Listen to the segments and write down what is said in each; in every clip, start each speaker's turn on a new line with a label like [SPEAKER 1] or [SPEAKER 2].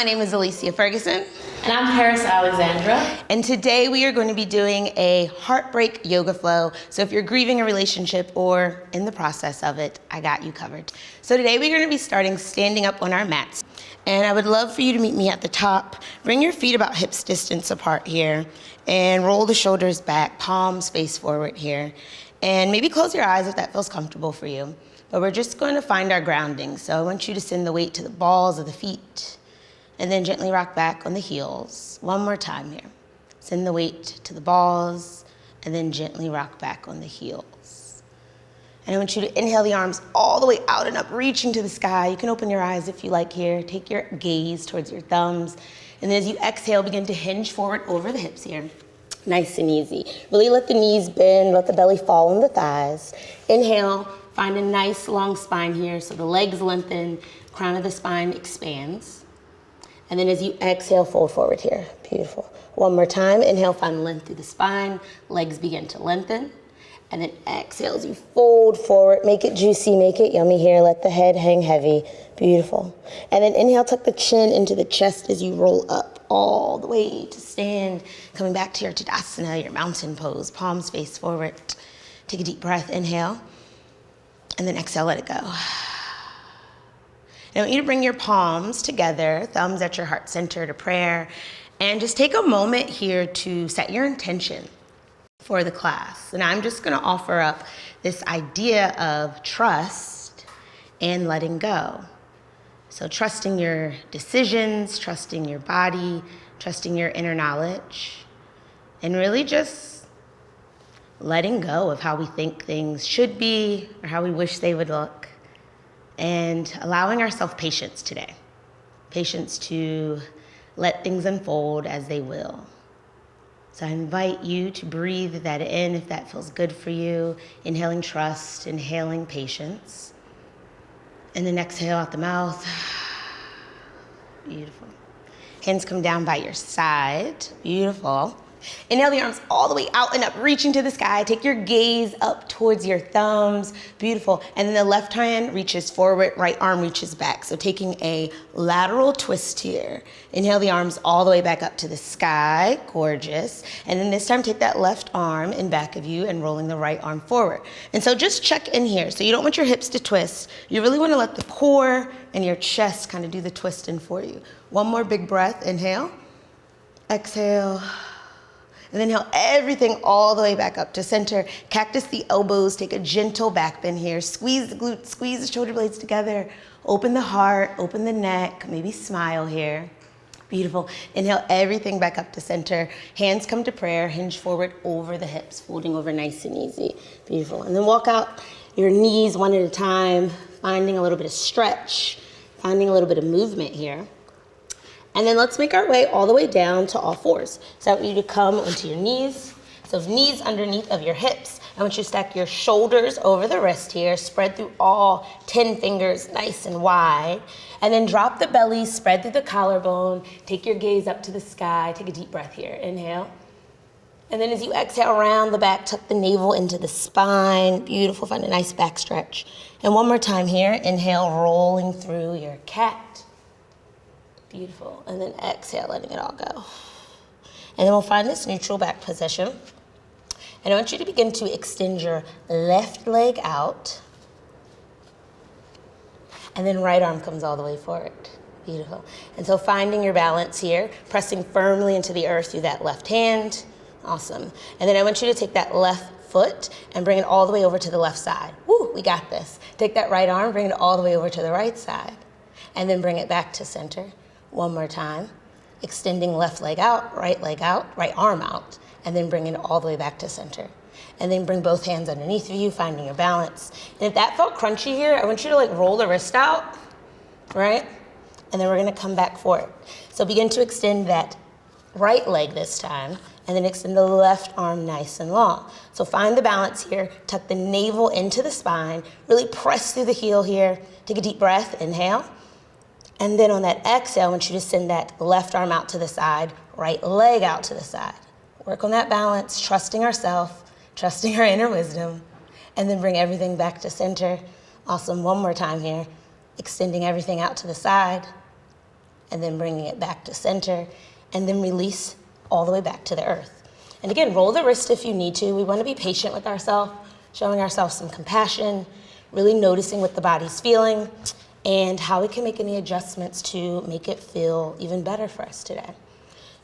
[SPEAKER 1] my name is Alicia Ferguson.
[SPEAKER 2] And I'm Paris Alexandra.
[SPEAKER 1] And today we are going to be doing a heartbreak yoga flow. So if you're grieving a relationship or in the process of it, I got you covered. So today we're going to be starting standing up on our mats. And I would love for you to meet me at the top. Bring your feet about hips distance apart here and roll the shoulders back, palms face forward here. And maybe close your eyes if that feels comfortable for you. But we're just going to find our grounding. So I want you to send the weight to the balls of the feet and then gently rock back on the heels. One more time here. Send the weight to the balls and then gently rock back on the heels. And I want you to inhale the arms all the way out and up, reaching to the sky. You can open your eyes if you like here. Take your gaze towards your thumbs. And then as you exhale, begin to hinge forward over the hips here. Nice and easy. Really let the knees bend, let the belly fall on the thighs. Inhale, find a nice long spine here so the legs lengthen, crown of the spine expands. And then as you exhale, fold forward here. Beautiful. One more time. Inhale, find length through the spine. Legs begin to lengthen. And then exhale as you fold forward. Make it juicy, make it yummy here. Let the head hang heavy. Beautiful. And then inhale, tuck the chin into the chest as you roll up all the way to stand. Coming back to your Tadasana, your mountain pose. Palms face forward. Take a deep breath. Inhale. And then exhale, let it go. I want you to bring your palms together, thumbs at your heart center to prayer, and just take a moment here to set your intention for the class. And I'm just gonna offer up this idea of trust and letting go. So trusting your decisions, trusting your body, trusting your inner knowledge, and really just letting go of how we think things should be or how we wish they would look. And allowing ourselves patience today. Patience to let things unfold as they will. So I invite you to breathe that in if that feels good for you. Inhaling trust, inhaling patience. And then exhale out the mouth. Beautiful. Hands come down by your side. Beautiful. Inhale the arms all the way out and up, reaching to the sky. Take your gaze up towards your thumbs. Beautiful. And then the left hand reaches forward, right arm reaches back. So taking a lateral twist here. Inhale the arms all the way back up to the sky. Gorgeous. And then this time take that left arm in back of you and rolling the right arm forward. And so just check in here. So you don't want your hips to twist. You really want to let the core and your chest kind of do the twisting for you. One more big breath. Inhale. Exhale. And then inhale everything all the way back up to center. Cactus the elbows, take a gentle back bend here. Squeeze the glutes, squeeze the shoulder blades together. Open the heart, open the neck, maybe smile here. Beautiful. Inhale everything back up to center. Hands come to prayer, hinge forward over the hips, folding over nice and easy. Beautiful. And then walk out your knees one at a time, finding a little bit of stretch, finding a little bit of movement here. And then let's make our way all the way down to all fours. So I want you to come onto your knees. So knees underneath of your hips. I want you to stack your shoulders over the wrist here. Spread through all 10 fingers nice and wide. And then drop the belly, spread through the collarbone. Take your gaze up to the sky. Take a deep breath here. Inhale. And then as you exhale, round the back, tuck the navel into the spine. Beautiful, find a nice back stretch. And one more time here. Inhale, rolling through your cat. Beautiful. And then exhale, letting it all go. And then we'll find this neutral back position. And I want you to begin to extend your left leg out. And then right arm comes all the way forward. Beautiful. And so finding your balance here, pressing firmly into the earth through that left hand. Awesome. And then I want you to take that left foot and bring it all the way over to the left side. Woo, we got this. Take that right arm, bring it all the way over to the right side. And then bring it back to center. One more time, extending left leg out, right arm out, and then bring it all the way back to center. And then bring both hands underneath of you, finding your balance. And if that felt crunchy here, I want you to roll the wrist out, right? And then we're gonna come back forward. So begin to extend that right leg this time, and then extend the left arm nice and long. So find the balance here, tuck the navel into the spine, really press through the heel here. Take a deep breath, inhale. And then on that exhale, I want you to send that left arm out to the side, right leg out to the side. Work on that balance, trusting ourselves, trusting our inner wisdom, and then bring everything back to center. Awesome, one more time here. Extending everything out to the side, and then bringing it back to center, and then release all the way back to the earth. And again, roll the wrist if you need to. We want to be patient with ourselves, showing ourselves some compassion, really noticing what the body's feeling, and how we can make any adjustments to make it feel even better for us today.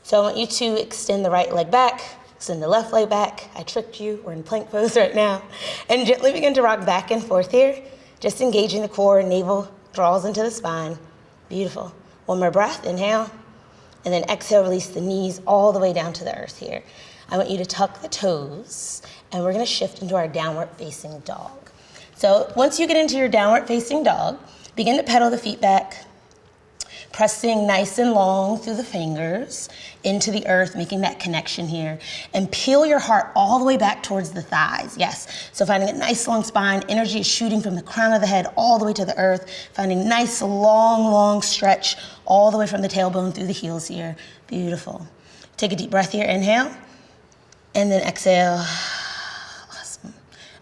[SPEAKER 1] So I want you to extend the right leg back, extend the left leg back. I tricked you, we're in plank pose right now. And gently begin to rock back and forth here, just engaging the core, navel draws into the spine. Beautiful. One more breath, inhale. And then exhale, release the knees all the way down to the earth here. I want you to tuck the toes, and we're gonna shift into our downward facing dog. So once you get into your downward facing dog, begin to pedal the feet back, pressing nice and long through the fingers into the earth, making that connection here. And peel your heart all the way back towards the thighs, yes. So finding a nice long spine, energy is shooting from the crown of the head all the way to the earth, finding nice long stretch all the way from the tailbone through the heels here. Beautiful. Take a deep breath here, inhale, and then exhale. Awesome.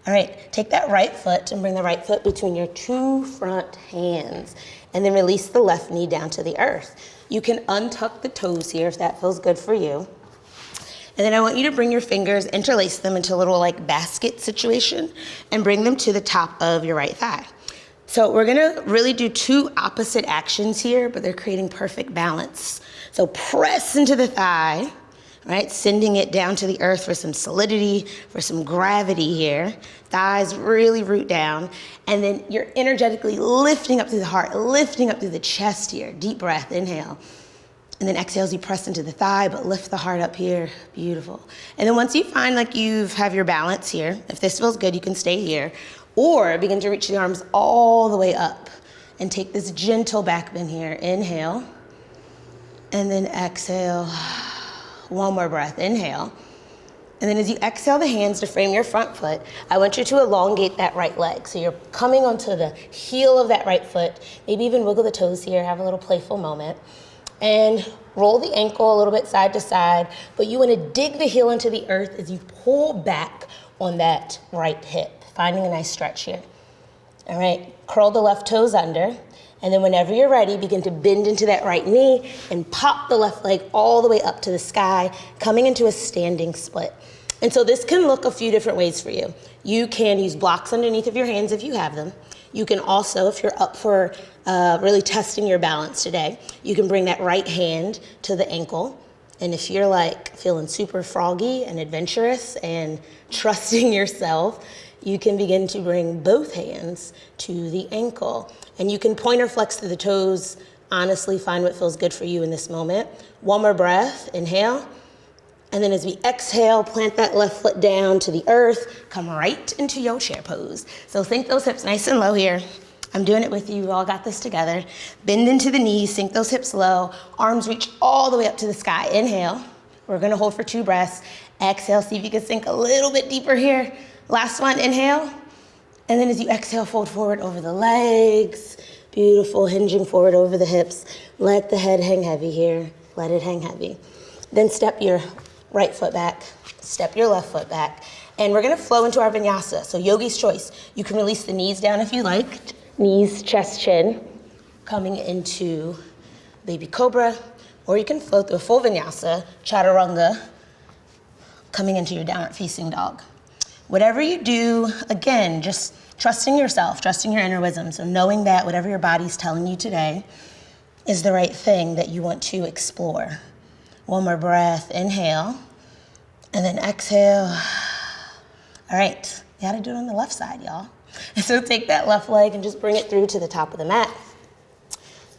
[SPEAKER 1] All right, take that right foot and bring the right foot between your two front hands. And then release the left knee down to the earth. You can untuck the toes here if that feels good for you. And then I want you to bring your fingers, interlace them into a little like basket situation, and bring them to the top of your right thigh. So we're gonna really do two opposite actions here, but they're creating perfect balance. So press into the thigh, right? Sending it down to the earth for some solidity, for some gravity here. Thighs really root down. And then you're energetically lifting up through the heart, lifting up through the chest here. Deep breath, inhale. And then exhale as you press into the thigh, but lift the heart up here. Beautiful. And then once you find like you have your balance here, if this feels good, you can stay here. Or begin to reach the arms all the way up and take this gentle back bend here. Inhale. And then exhale. One more breath, inhale. And then as you exhale the hands to frame your front foot, I want you to elongate that right leg. So you're coming onto the heel of that right foot, maybe even wiggle the toes here, have a little playful moment. And roll the ankle a little bit side to side, but you wanna dig the heel into the earth as you pull back on that right hip, finding a nice stretch here. All right, curl the left toes under. And then whenever you're ready, begin to bend into that right knee and pop the left leg all the way up to the sky, coming into a standing split. And so this can look a few different ways for you. You can use blocks underneath of your hands if you have them. You can also, if you're up for really testing your balance today, you can bring that right hand to the ankle. And if you're like feeling super froggy and adventurous and trusting yourself, you can begin to bring both hands to the ankle. And you can point or flex through the toes. Honestly, find what feels good for you in this moment. One more breath, inhale. And then as we exhale, plant that left foot down to the earth, come right into your chair pose. So sink those hips nice and low here. I'm doing it with you, we all got this together. Bend into the knees, sink those hips low, arms reach all the way up to the sky. Inhale, we're gonna hold for 2 breaths. Exhale, see if you can sink a little bit deeper here. Last one, inhale. And then as you exhale, fold forward over the legs. Beautiful, hinging forward over the hips. Let the head hang heavy here. Let it hang heavy. Then step your right foot back, step your left foot back. And we're gonna flow into our vinyasa. So yogi's choice. You can release the knees down if you like. Knees, chest, chin. Coming into baby cobra. Or you can flow through a full vinyasa, chaturanga, coming into your downward facing dog. Whatever you do, again, just trusting yourself, trusting your inner wisdom. So knowing that whatever your body's telling you today is the right thing that you want to explore. One more breath, inhale, and then exhale. All right, you gotta do it on the left side, y'all. So take that left leg and just bring it through to the top of the mat.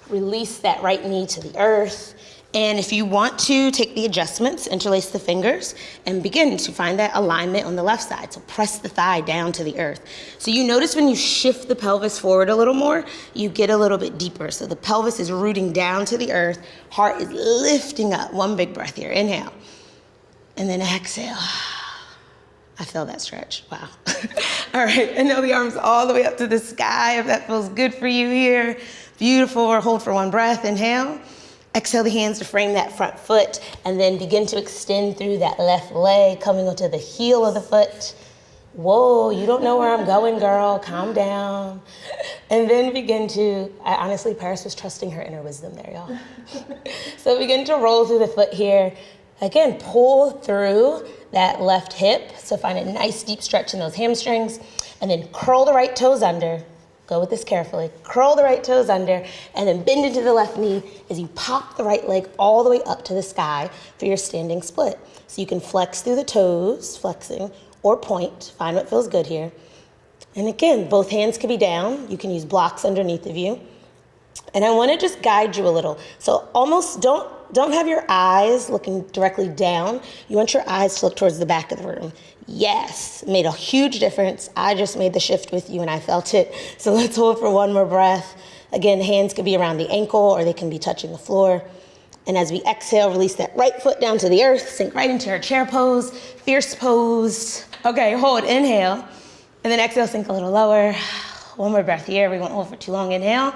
[SPEAKER 1] Release that right knee to the earth. And if you want to take the adjustments, interlace the fingers and begin to find that alignment on the left side. So press the thigh down to the earth. So you notice when you shift the pelvis forward a little more, you get a little bit deeper. So the pelvis is rooting down to the earth, heart is lifting up. One big breath here, inhale. And then exhale. I feel that stretch, wow. All right, and now the arms all the way up to the sky if that feels good for you here. Beautiful, or hold for 1 breath, inhale. Exhale the hands to frame that front foot and then begin to extend through that left leg, coming onto the heel of the foot. Whoa, you don't know where I'm going, girl. Calm down. And then honestly, Paris was trusting her inner wisdom there, y'all. So begin to roll through the foot here. Again, pull through that left hip. So find a nice deep stretch in those hamstrings. And then curl the right toes under. Go with this carefully. Curl the right toes under and then bend into the left knee as you pop the right leg all the way up to the sky for your standing split. So you can flex through the toes, flexing, or point. Find what feels good here. And again, both hands can be down. You can use blocks underneath of you. And I want to just guide you a little. So almost don't have your eyes looking directly down. You want your eyes to look towards the back of the room. Yes, made a huge difference. I just made the shift with you and I felt it. So let's hold for one more breath. Again, hands could be around the ankle or they can be touching the floor. And as we exhale, release that right foot down to the earth, sink right into our chair pose, fierce pose. Okay, hold, inhale. And then exhale, sink a little lower. One more breath here. We won't hold for too long. Inhale.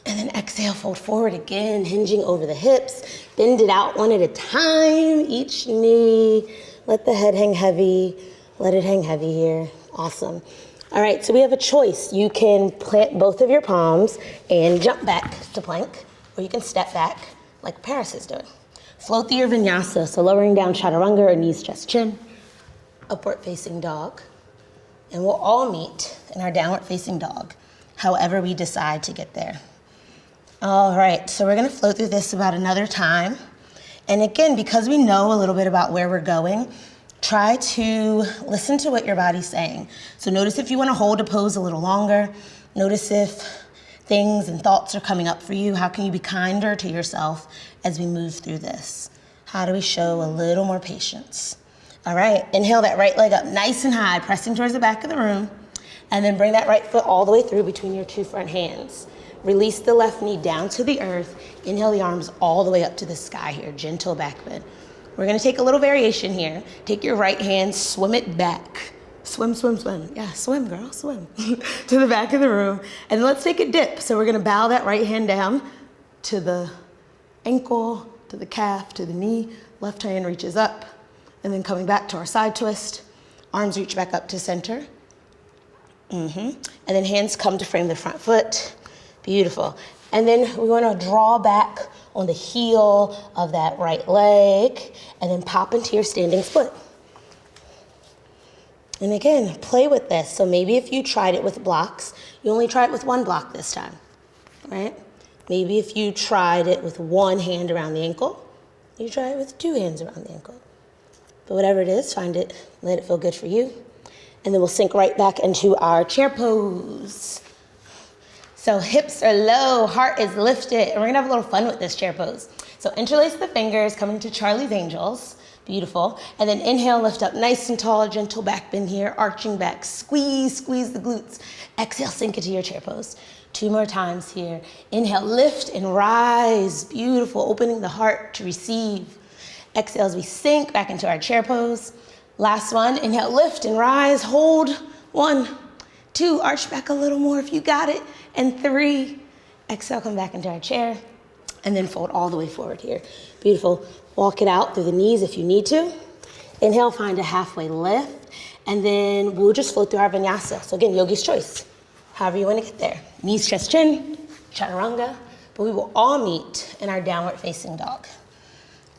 [SPEAKER 1] And then exhale, fold forward again, hinging over the hips. Bend it out one at a time, each knee. Let the head hang heavy. Let it hang heavy here. Awesome. All right, so we have a choice. You can plant both of your palms and jump back to plank, or you can step back like Paris is doing. Float through your vinyasa, so lowering down chaturanga or knees, chest, chin. Upward facing dog. And we'll all meet in our downward facing dog, however we decide to get there. All right, so we're gonna float through this about another time. And again, because we know a little bit about where we're going, try to listen to what your body's saying. So notice if you wanna hold a pose a little longer. Notice if things and thoughts are coming up for you. How can you be kinder to yourself as we move through this? How do we show a little more patience? All right, inhale that right leg up nice and high, pressing towards the back of the room. And then bring that right foot all the way through between your two front hands. Release the left knee down to the earth. Inhale the arms all the way up to the sky here, gentle back bend. We're gonna take a little variation here. Take your right hand, swim it back. Swim, swim, swim. Yeah, swim, girl, swim. To the back of the room. And let's take a dip. So we're gonna bow that right hand down to the ankle, to the calf, to the knee. Left hand reaches up. And then coming back to our side twist. Arms reach back up to center. And then hands come to frame the front foot. Beautiful. And then we want to draw back on the heel of that right leg and then pop into your standing split. And again, play with this. So maybe if you tried it with blocks, you only try it with one block this time, right? Maybe if you tried it with one hand around the ankle, you try it with two hands around the ankle. But whatever it is, find it, let it feel good for you. And then we'll sink right back into our chair pose. So hips are low, heart is lifted, and we're gonna have a little fun with this chair pose. So interlace the fingers, come into Charlie's Angels, beautiful. And then inhale, lift up nice and tall, gentle back bend here, arching back, squeeze the glutes. Exhale, sink into your chair pose. Two more times here. Inhale, lift and rise, beautiful, opening the heart to receive. Exhale as we sink back into our chair pose. Last one, inhale, lift and rise, hold. 1, 2, arch back a little more if you got it. And 3, exhale, come back into our chair. And then fold all the way forward here. Beautiful. Walk it out through the knees if you need to. Inhale, find a halfway lift. And then we'll just float through our vinyasa. So again, yogi's choice. However you want to get there. Knees, chest, chin, chaturanga. But we will all meet in our downward facing dog.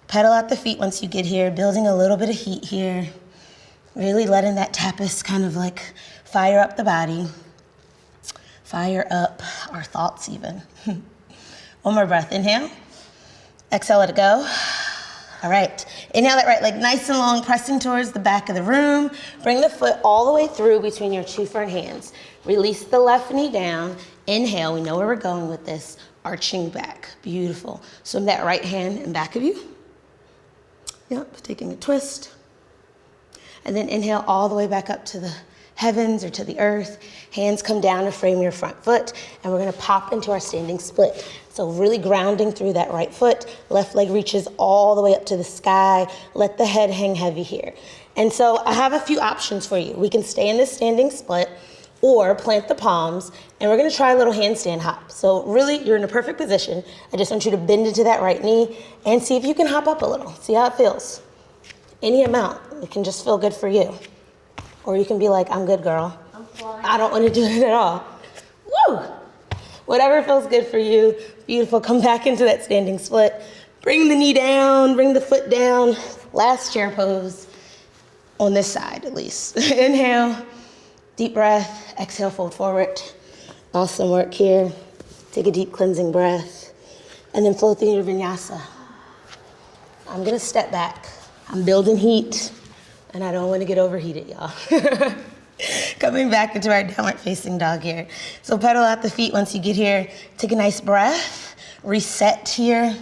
[SPEAKER 1] Pedal out the feet once you get here, building a little bit of heat here. Really letting that tapas kind of like fire up the body. Fire up our thoughts even. One more breath, inhale. Exhale, let it go. All right, inhale that right leg nice and long, pressing towards the back of the room. Bring the foot all the way through between your two front hands. Release the left knee down. Inhale, we know where we're going with this. Arching back, beautiful. Swim that right hand in back of you. Yep, taking a twist. And then inhale all the way back up to the heavens or to the earth. Hands come down to frame your front foot, and we're gonna pop into our standing split. So really grounding through that right foot. Left leg reaches all the way up to the sky. Let the head hang heavy here. And so I have a few options for you. We can stay in this standing split or plant the palms, and we're gonna try a little handstand hop. So really, you're in a perfect position. I just want you to bend into that right knee and see if you can hop up a little. See how it feels. Any amount, it can just feel good for you. Or you can be like, I'm good, girl.
[SPEAKER 2] I'm flying.
[SPEAKER 1] I don't want to do it at all. Woo! Whatever feels good for you. Beautiful. Come back into that standing split. Bring the knee down, bring the foot down. Last chair pose on this side, at least. Inhale, deep breath. Exhale, fold forward. Awesome work here. Take a deep cleansing breath. And then flow through your vinyasa. I'm going to step back. I'm building heat, and I don't want to get overheated, y'all. Coming back into our downward facing dog here. So pedal out the feet once you get here. Take a nice breath. Reset here.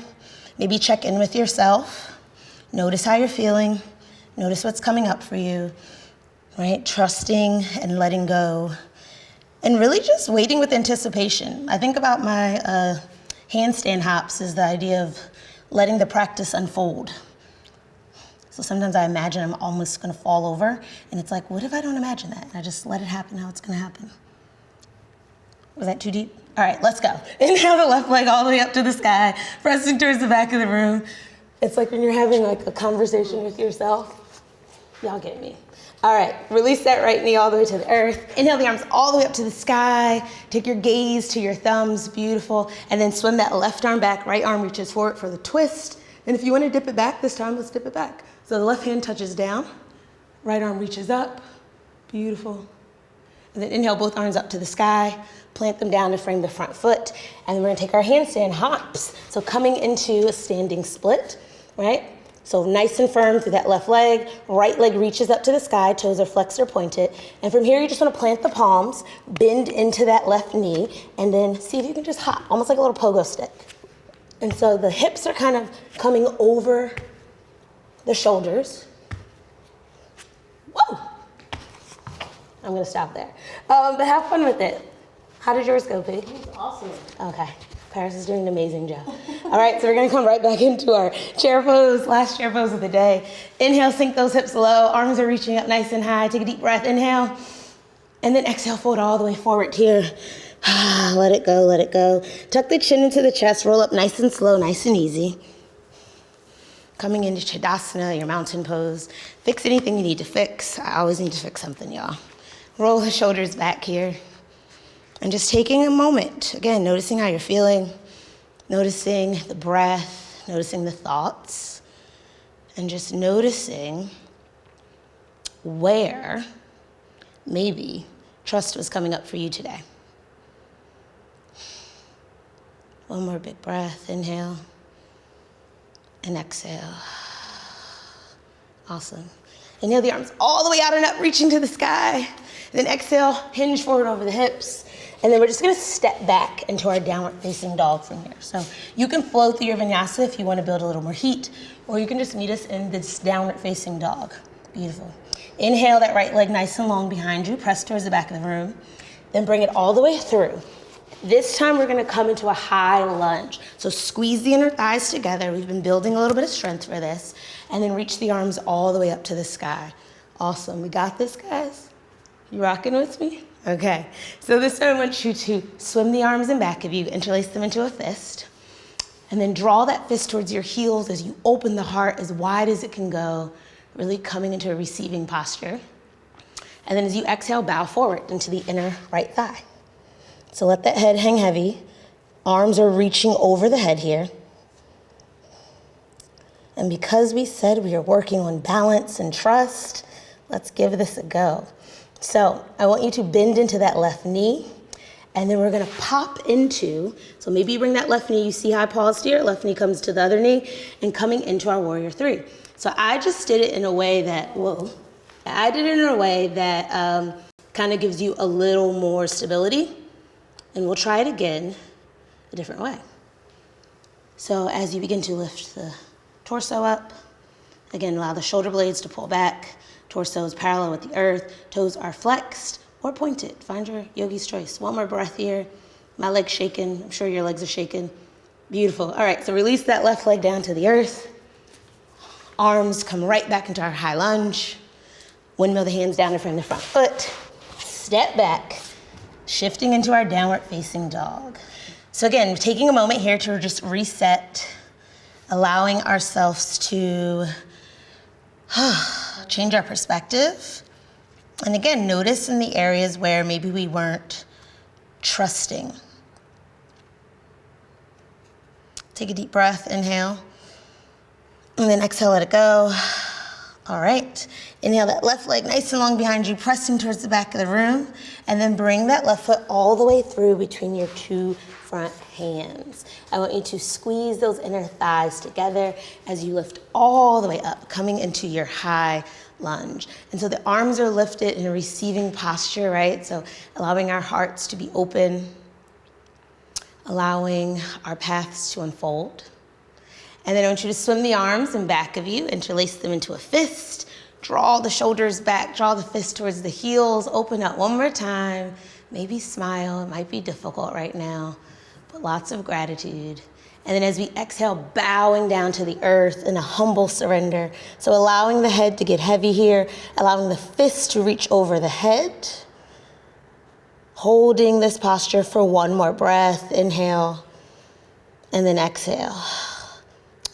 [SPEAKER 1] Maybe check in with yourself. Notice how you're feeling. Notice what's coming up for you, right? Trusting and letting go. And really just waiting with anticipation. I think about my handstand hops is the idea of letting the practice unfold. So sometimes I imagine I'm almost gonna fall over, and it's like, what if I don't imagine that? And I just let it happen how it's gonna happen. Was that too deep? All right, let's go. Inhale the left leg all the way up to the sky, pressing towards the back of the room. It's like when you're having like a conversation with yourself. Y'all get me. All right, release that right knee all the way to the earth. Inhale the arms all the way up to the sky. Take your gaze to your thumbs, beautiful. And then swim that left arm back, right arm reaches forward for the twist. And if you wanna dip it back this time, let's dip it back. So the left hand touches down, right arm reaches up, beautiful. And then inhale both arms up to the sky, plant them down to frame the front foot, and then we're gonna take our handstand hops. So coming into a standing split, right? So nice and firm through that left leg, right leg reaches up to the sky, toes are flexed or pointed. And from here, you just wanna plant the palms, bend into that left knee, and then see if you can just hop, almost like a little pogo stick. And so the hips are kind of coming over the shoulders. Whoa! I'm gonna stop there. But have fun with it. How did yours go, P?
[SPEAKER 2] It was awesome.
[SPEAKER 1] Okay, Paris is doing an amazing job. All right, so we're gonna come right back into our chair pose, last chair pose of the day. Inhale, sink those hips low, arms are reaching up nice and high. Take a deep breath, inhale. And then exhale, fold all the way forward here. Let it go, let it go. Tuck the chin into the chest, roll up nice and slow, nice and easy. Coming into Shavasana, your mountain pose. Fix anything you need to fix. I always need to fix something, y'all. Roll the shoulders back here. And just taking a moment, again, noticing how you're feeling, noticing the breath, noticing the thoughts, and just noticing where maybe trust was coming up for you today. One more big breath, inhale. And exhale. Awesome. Inhale the arms all the way out and up, reaching to the sky. Then exhale, hinge forward over the hips. And then we're just gonna step back into our downward facing dog from here. So you can flow through your vinyasa if you wanna build a little more heat, or you can just meet us in this downward facing dog. Beautiful. Inhale that right leg nice and long behind you, press towards the back of the room. Then bring it all the way through. This time we're gonna come into a high lunge. So squeeze the inner thighs together. We've been building a little bit of strength for this. And then reach the arms all the way up to the sky. Awesome, we got this, guys? You rocking with me? Okay, so this time I want you to swim the arms in back of you, interlace them into a fist, and then draw that fist towards your heels as you open the heart as wide as it can go, really coming into a receiving posture. And then as you exhale, bow forward into the inner right thigh. So let that head hang heavy. Arms are reaching over the head here. And because we said we are working on balance and trust, let's give this a go. So I want you to bend into that left knee, and then we're gonna pop into, so maybe you bring that left knee, you see how I paused here, left knee comes to the other knee, and coming into our warrior three. So I just did it in a way that, kind of gives you a little more stability. And we'll try it again a different way. So as you begin to lift the torso up, again, allow the shoulder blades to pull back, torso is parallel with the earth, toes are flexed or pointed. Find your yogi's choice. One more breath here. My leg's shaking. I'm sure your legs are shaking. Beautiful. All right, so release that left leg down to the earth. Arms come right back into our high lunge. Windmill the hands down to frame the front foot. Step back. Shifting into our downward facing dog. So again, taking a moment here to just reset, allowing ourselves to change our perspective And again, notice in the areas where maybe we weren't trusting. Take a deep breath, inhale. And then exhale, let it go. All right. Inhale that left leg nice and long behind you, pressing towards the back of the room. And then bring that left foot all the way through between your two front hands. I want you to squeeze those inner thighs together as you lift all the way up, coming into your high lunge. And so the arms are lifted in a receiving posture, right? So allowing our hearts to be open, allowing our paths to unfold. And then I want you to swim the arms in back of you, interlace them into a fist, draw the shoulders back, draw the fist towards the heels, open up one more time, maybe smile. It might be difficult right now, but lots of gratitude. And then as we exhale, bowing down to the earth in a humble surrender. So allowing the head to get heavy here, allowing the fist to reach over the head, holding this posture for one more breath. Inhale, and then exhale.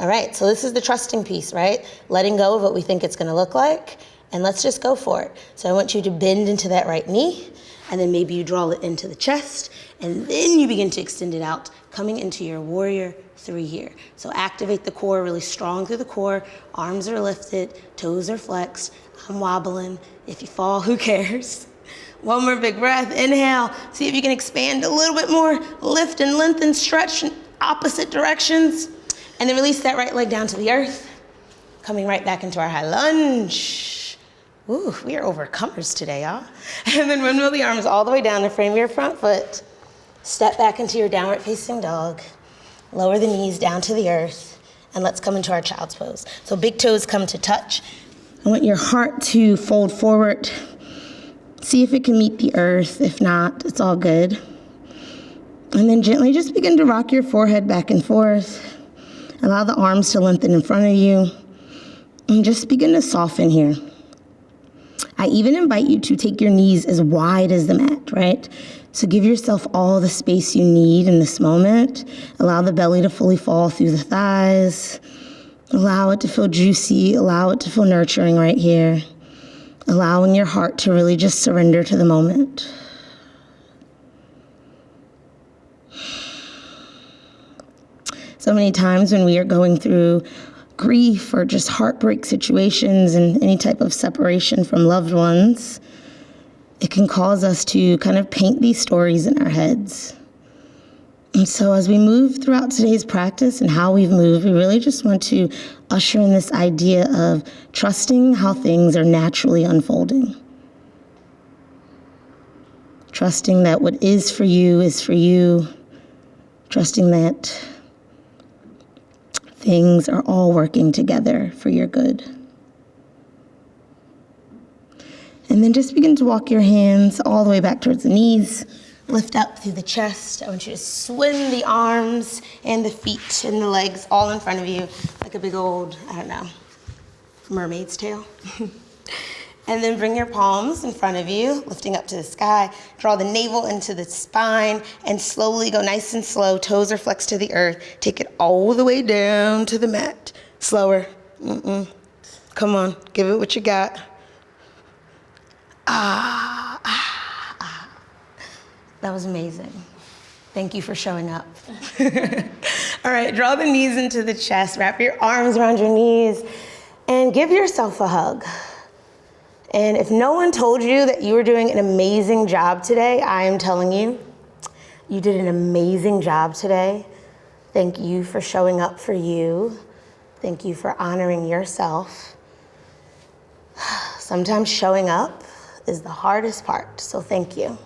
[SPEAKER 1] All right, so this is the trusting piece, right? Letting go of what we think it's gonna look like, and let's just go for it. So I want you to bend into that right knee, and then maybe you draw it into the chest, and then you begin to extend it out, coming into your warrior 3 here. So activate the core really strong through the core, arms are lifted, toes are flexed, I'm wobbling. If you fall, who cares? One more big breath, inhale. See if you can expand a little bit more, lift and lengthen, stretch in opposite directions. And then release that right leg down to the earth, coming right back into our high lunge. Ooh, we are overcomers today, y'all. And then windmill the arms all the way down the frame of your front foot. Step back into your downward facing dog. Lower the knees down to the earth. And let's come into our child's pose. So big toes come to touch. I want your heart to fold forward. See if it can meet the earth. If not, it's all good. And then gently just begin to rock your forehead back and forth. Allow the arms to lengthen in front of you. And just begin to soften here. I even invite you to take your knees as wide as the mat, right? So give yourself all the space you need in this moment. Allow the belly to fully fall through the thighs. Allow it to feel juicy. Allow it to feel nurturing right here. Allowing your heart to really just surrender to the moment. So many times when we are going through grief or just heartbreak situations and any type of separation from loved ones, it can cause us to kind of paint these stories in our heads. And so as we move throughout today's practice and how we've moved, we really just want to usher in this idea of trusting how things are naturally unfolding. Trusting that what is for you is for you. Trusting that things are all working together for your good. And then just begin to walk your hands all the way back towards the knees. Lift up through the chest. I want you to swing the arms and the feet and the legs all in front of you like a big old, I don't know, mermaid's tail. And then bring your palms in front of you, lifting up to the sky. Draw the navel into the spine and slowly go nice and slow. Toes are flexed to the earth. Take it all the way down to the mat. Slower. Come on, give it what you got. That was amazing. Thank you for showing up. All right, draw the knees into the chest. Wrap your arms around your knees and give yourself a hug. And if no one told you that you were doing an amazing job today, I am telling you, you did an amazing job today. Thank you for showing up for you. Thank you for honoring yourself. Sometimes showing up is the hardest part, so thank you.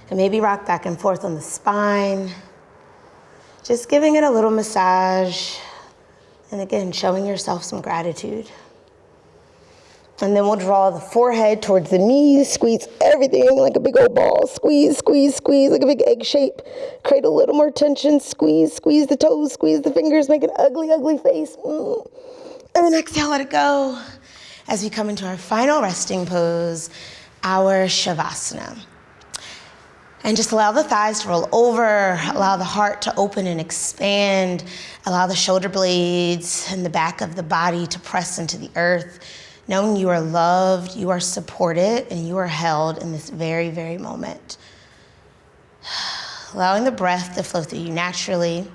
[SPEAKER 1] And maybe rock back and forth on the spine. Just giving it a little massage. And again, showing yourself some gratitude. And then we'll draw the forehead towards the knees, squeeze everything like a big old ball. Squeeze, squeeze, squeeze, like a big egg shape. Create a little more tension. Squeeze, squeeze the toes, squeeze the fingers, make an ugly, ugly face. And then exhale, let it go. As we come into our final resting pose, our Shavasana. And just allow the thighs to roll over, allow the heart to open and expand, allow the shoulder blades and the back of the body to press into the earth. knowing you are loved, you are supported, and you are held in this very, very moment. Allowing the breath to flow through you naturally.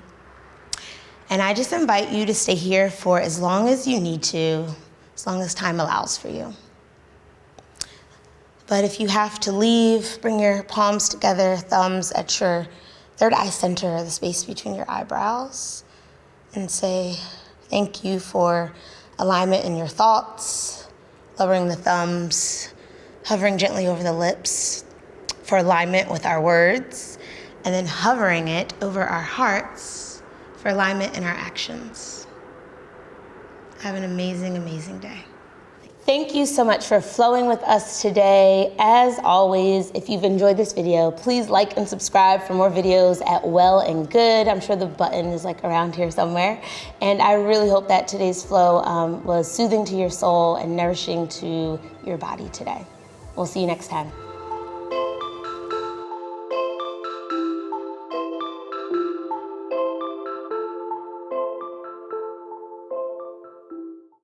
[SPEAKER 1] And I just invite you to stay here for as long as you need to, as long as time allows for you. But if you have to leave, bring your palms together, thumbs at your third eye center, the space between your eyebrows, and say thank you for alignment in your thoughts, lowering the thumbs, hovering gently over the lips for alignment with our words, and then hovering it over our hearts for alignment in our actions. Have an amazing, amazing day. Thank you so much for flowing with us today. As always, if you've enjoyed this video, please like and subscribe for more videos at Well+Good. I'm sure the button is like around here somewhere. And I really hope that today's flow was soothing to your soul and nourishing to your body today. We'll see you next time.